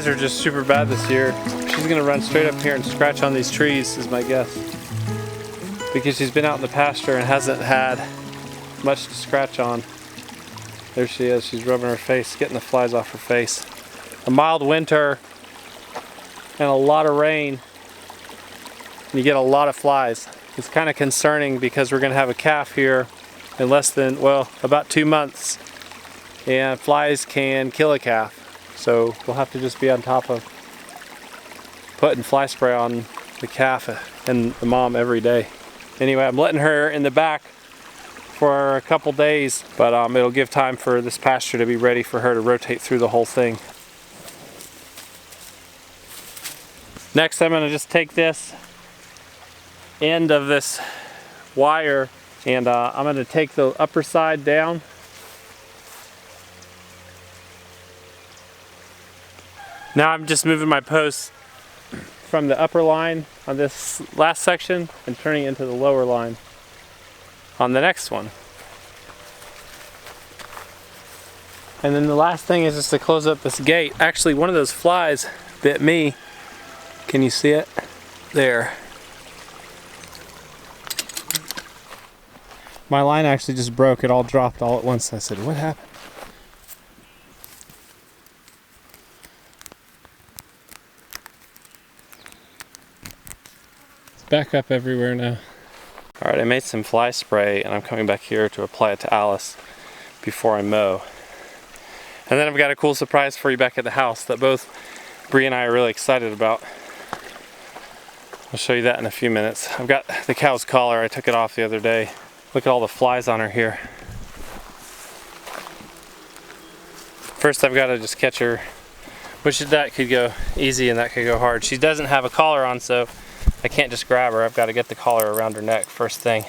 flies are just super bad this year. She's gonna run straight up here and scratch on these trees is my guess. Because she's been out in the pasture and hasn't had much to scratch on. There she is, she's rubbing her face, getting the flies off her face. A mild winter and a lot of rain, and you get a lot of flies. It's kind of concerning because we're gonna have a calf here in less than, well, about 2 months. And flies can kill a calf. So we'll have to just be on top of putting fly spray on the calf and the mom every day. Anyway, I'm letting her in the back for a couple days, but it'll give time for this pasture to be ready for her to rotate through the whole thing. Next, I'm gonna just take this end of this wire and I'm gonna take the upper side down. Now I'm just moving my posts from the upper line on this last section and turning it into the lower line on the next one. And then the last thing is just to close up this gate. Actually, one of those flies bit me. Can you see it? There. My line actually just broke. It all dropped all at once. I said, what happened? It's back up everywhere now. Alright, I made some fly spray and I'm coming back here to apply it to Alice before I mow. And then I've got a cool surprise for you back at the house that both Bree and I are really excited about. I'll show you that in a few minutes. I've got the cow's collar. I took it off the other day. Look at all the flies on her here. First I've got to just catch her, which that could go easy and that could go hard. She doesn't have a collar on, so I can't just grab her. I've got to get the collar around her neck first thing.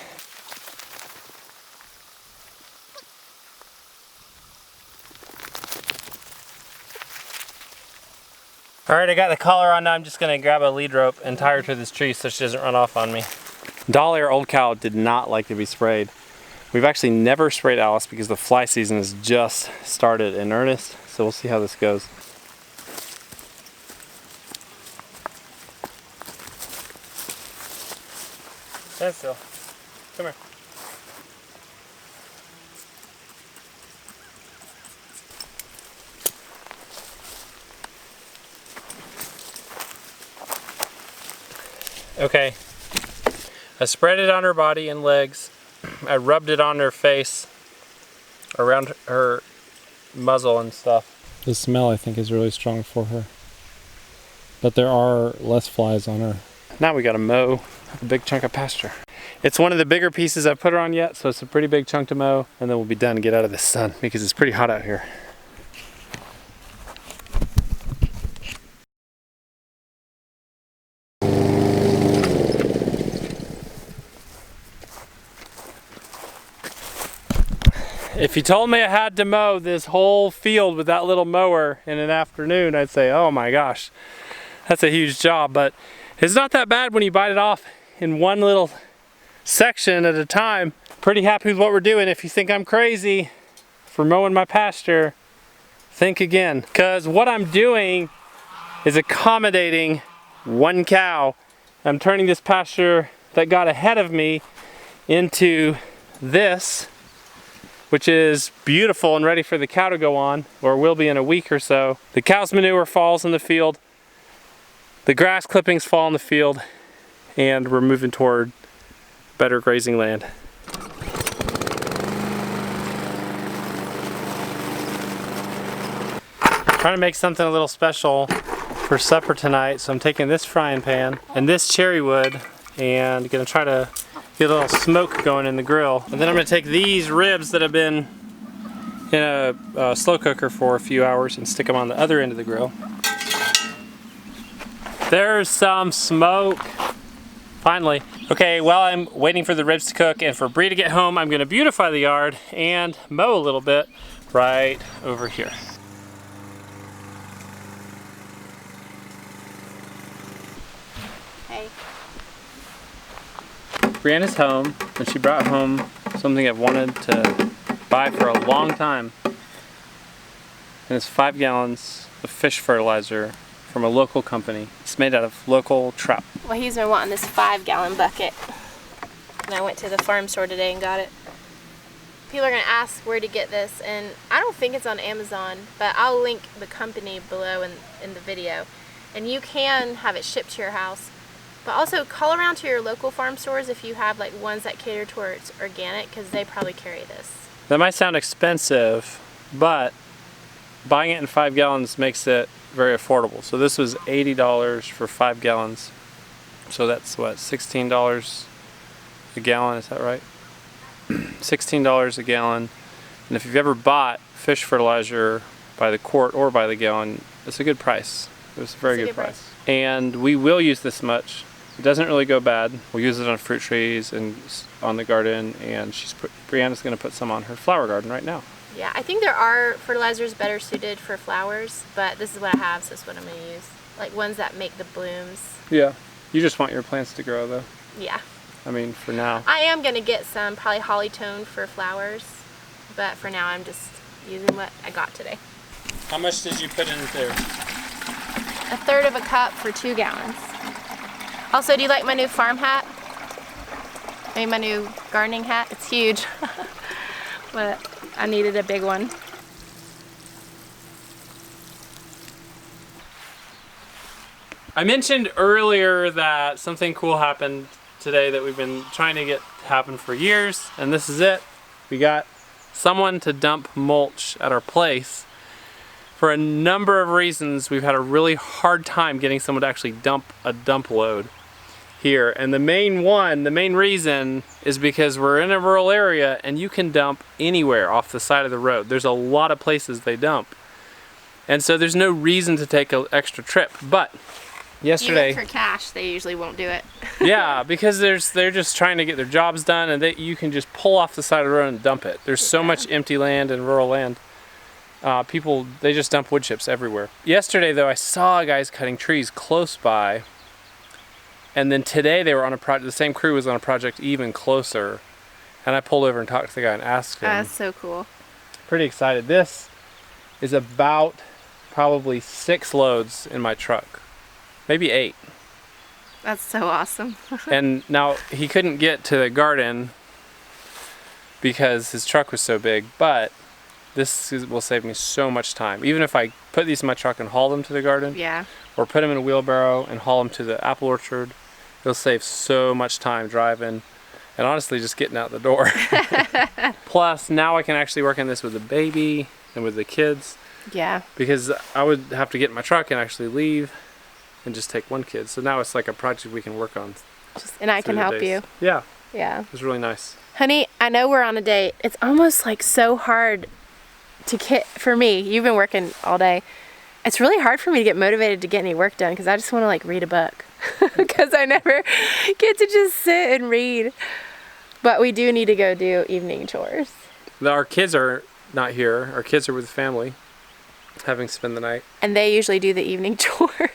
Alright, I got the collar on now. I'm just going to grab a lead rope and tie her to this tree so she doesn't run off on me. Dolly, our old cow, did not like to be sprayed. We've actually never sprayed Alice because the fly season has just started in earnest, so we'll see how this goes. Stand still. Come here. Okay, I spread it on her body and legs. I rubbed it on her face, around her muzzle and stuff. The smell, I think, is really strong for her. But there are less flies on her. Now we gotta mow a big chunk of pasture. It's one of the bigger pieces I've put her on yet, so it's a pretty big chunk to mow, and then we'll be done and get out of the sun because it's pretty hot out here. If you told me I had to mow this whole field with that little mower in an afternoon, I'd say, oh my gosh, that's a huge job. But it's not that bad when you bite it off in one little section at a time. Pretty happy with what we're doing. If you think I'm crazy for mowing my pasture, think again. Because what I'm doing is accommodating one cow. I'm turning this pasture that got ahead of me into this, which is beautiful and ready for the cow to go on, or will be in a week or so. The cow's manure falls in the field, the grass clippings fall in the field, and we're moving toward better grazing land. Trying to make something a little special for supper tonight, so I'm taking this frying pan and this cherry wood and gonna try to get a little smoke going in the grill. And then I'm going to take these ribs that have been in a slow cooker for a few hours and stick them on the other end of the grill. There's some smoke. Finally. Okay, while I'm waiting for the ribs to cook and for Bree to get home, I'm going to beautify the yard and mow a little bit right over here. Hey. Brianna's home, and she brought home something I've wanted to buy for a long time. And it's 5 gallons of fish fertilizer from a local company. It's made out of local trout. Well, he's been wanting this 5-gallon bucket. And I went to the farm store today and got it. People are gonna ask where to get this, and I don't think it's on Amazon, but I'll link the company below in the video. And you can have it shipped to your house. But also call around to your local farm stores if you have like ones that cater towards organic, because they probably carry this. That might sound expensive, but buying it in 5 gallons makes it very affordable. So this was $80 for 5 gallons. So that's what, $16 a gallon, is that right? $16 a gallon. And if you've ever bought fish fertilizer by the quart or by the gallon, it's a good price. It was a very good price. And we will use this much. It doesn't really go bad. We'll use it on fruit trees and on the garden, and Brianna's gonna put some on her flower garden right now. Yeah, I think there are fertilizers better suited for flowers, but this is what I have, so it's what I'm gonna use. Like ones that make the blooms. Yeah, you just want your plants to grow though. Yeah. I mean, for now. I am gonna get some probably holly tone for flowers, but for now I'm just using what I got today. How much did you put in there? 1/3 of a cup for 2 gallons. Also, do you like my new farm hat? I mean, my new gardening hat? It's huge, but I needed a big one. I mentioned earlier that something cool happened today that we've been trying to get happen for years, and this is it. We got someone to dump mulch at our place. For a number of reasons, we've had a really hard time getting someone to actually dump a dump load here. And the main reason is because we're in a rural area and you can dump anywhere off the side of the road. There's a lot of places they dump. And so there's no reason to take an extra trip. But yesterday, even for cash, they usually won't do it. yeah, because they're just trying to get their jobs done, and you can just pull off the side of the road and dump it. There's so much empty land and rural land. People, they just dump wood chips everywhere. Yesterday though, I saw guys cutting trees close by, and then today they were on a project, the same crew was on a project even closer, and I pulled over and talked to the guy and asked him. That's so cool. Pretty excited. This is about probably 6 loads in my truck, maybe 8. That's so awesome. And now he couldn't get to the garden because his truck was so big, but this will save me so much time. Even if I put these in my truck and haul them to the garden, yeah, or put them in a wheelbarrow and haul them to the apple orchard, it'll save so much time driving and honestly just getting out the door. Plus, now I can actually work on this with the baby and with the kids. Yeah. Because I would have to get in my truck and actually leave and just take one kid. So now it's like a project we can work on. And I can help you. Yeah. Yeah. It was really nice. Honey, I know we're on a date. It's almost like so hard to get, for me, you've been working all day. It's really hard for me to get motivated to get any work done because I just want to like read a book because I never get to just sit and read. But we do need to go do evening chores. Our kids are not here. Our kids are with family, having spent the night. And they usually do the evening chores.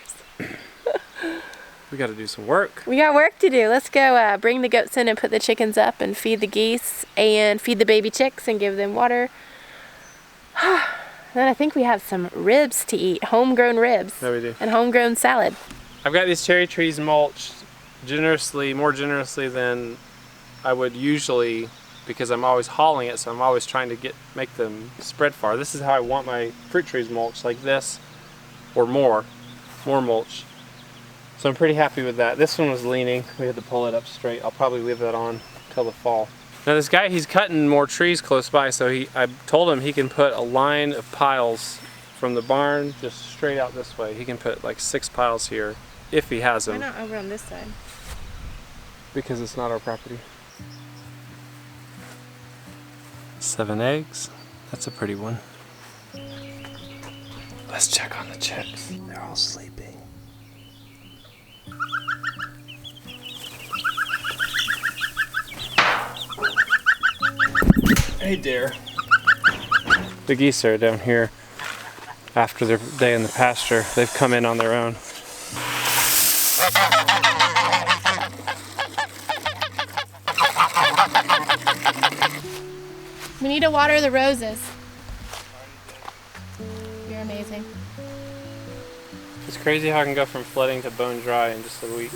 We got to do some work. We got work to do. Let's go bring the goats in and put the chickens up and feed the geese and feed the baby chicks and give them water. Then I think we have some ribs to eat, homegrown ribs. Yeah, we do. And homegrown salad. I've got these cherry trees mulched more generously than I would usually, because I'm always hauling it, so I'm always trying to make them spread far. This is how I want my fruit trees mulched, like this, or more mulch. So I'm pretty happy with that. This one was leaning. We had to pull it up straight. I'll probably leave that on till the fall. Now this guy, he's cutting more trees close by, so I told him he can put a line of piles from the barn just straight out this way. He can put like 6 piles here, if he has them. Why not over on this side? Because it's not our property. 7 eggs. That's a pretty one. Let's check on the chicks. They're all sleeping. Hey, dear. The geese are down here after their day in the pasture. They've come in on their own. We need to water the roses. You're amazing. It's crazy how I can go from flooding to bone dry in just a week.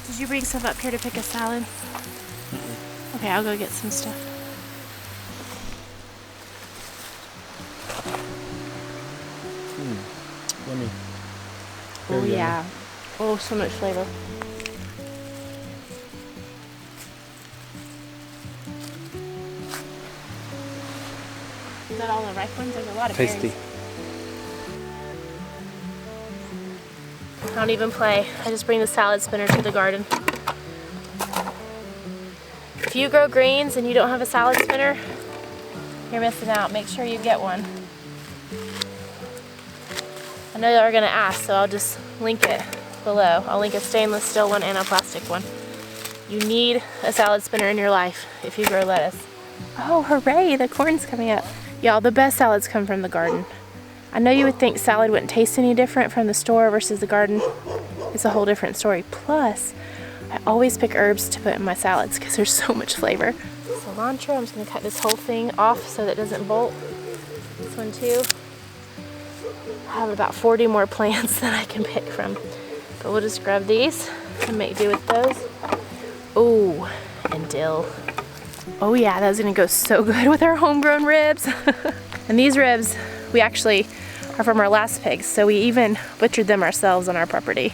Did you bring stuff up here to pick a salad? Okay, I'll go get some stuff. Yummy. Oh yeah. Oh, so much flavor. Is that all the ripe ones? There's a lot of Tasty. berries. I don't even play. I just bring the salad spinner to the garden. If you grow greens and you don't have a salad spinner, you're missing out. Make sure you get one. I know y'all are gonna ask, so I'll just link it below. I'll link a stainless steel one and a plastic one. You need a salad spinner in your life if you grow lettuce. Oh, hooray, the corn's coming up. Y'all, the best salads come from the garden. I know you would think salad wouldn't taste any different from the store versus the garden. It's a whole different story. Plus, I always pick herbs to put in my salads because there's so much flavor. Cilantro, I'm just gonna cut this whole thing off so that it doesn't bolt. This one too. I have about 40 more plants that I can pick from. But we'll just grab these and make do with those. Oh, and dill. Oh yeah, that's gonna go so good with our homegrown ribs. And these ribs, we actually are from our last pigs, so we even butchered them ourselves on our property.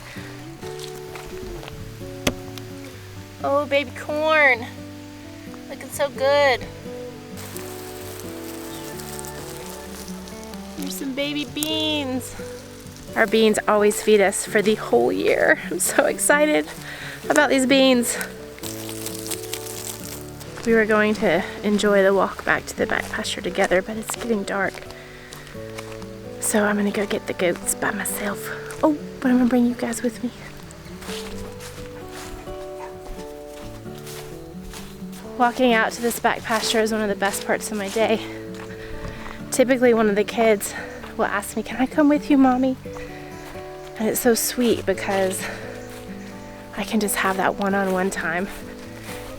Oh, baby corn. Looking so good. Here's some baby beans. Our beans always feed us for the whole year. I'm so excited about these beans. We were going to enjoy the walk back to the back pasture together, but it's getting dark. So I'm gonna go get the goats by myself. Oh, but I'm gonna bring you guys with me. Walking out to this back pasture is one of the best parts of my day. Typically one of the kids will ask me, "Can I come with you, Mommy?" And it's so sweet because I can just have that one-on-one time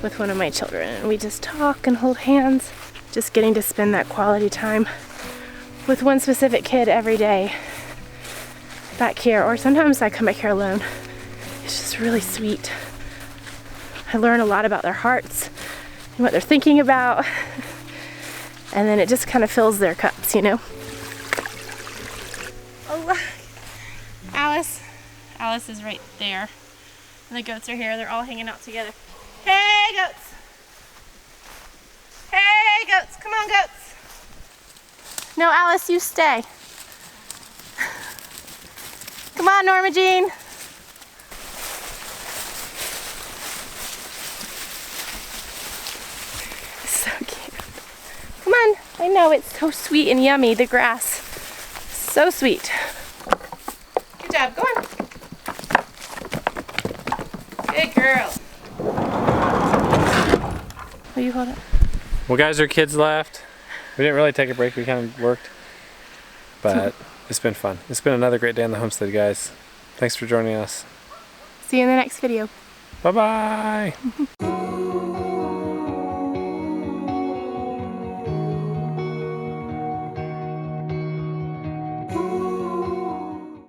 with one of my children, and we just talk and hold hands. Just getting to spend that quality time with one specific kid every day back here, or sometimes I come back here alone. It's just really sweet. I learn a lot about their hearts and what they're thinking about, and then it just kind of fills their cups, you know? Oh look, Alice is right there, and the goats are here. They're all hanging out together. Hey goats! Hey goats! Come on, goats! No, Alice, you stay. Come on, Norma Jean. So cute. Come on. I know, it's so sweet and yummy, the grass. So sweet. Good job. Go on. Good girl. Will you hold it? Well, guys, our kids left. We didn't really take a break. We kind of worked. But it's been fun. It's been another great day on the homestead, guys. Thanks for joining us. See you in the next video. Bye-bye.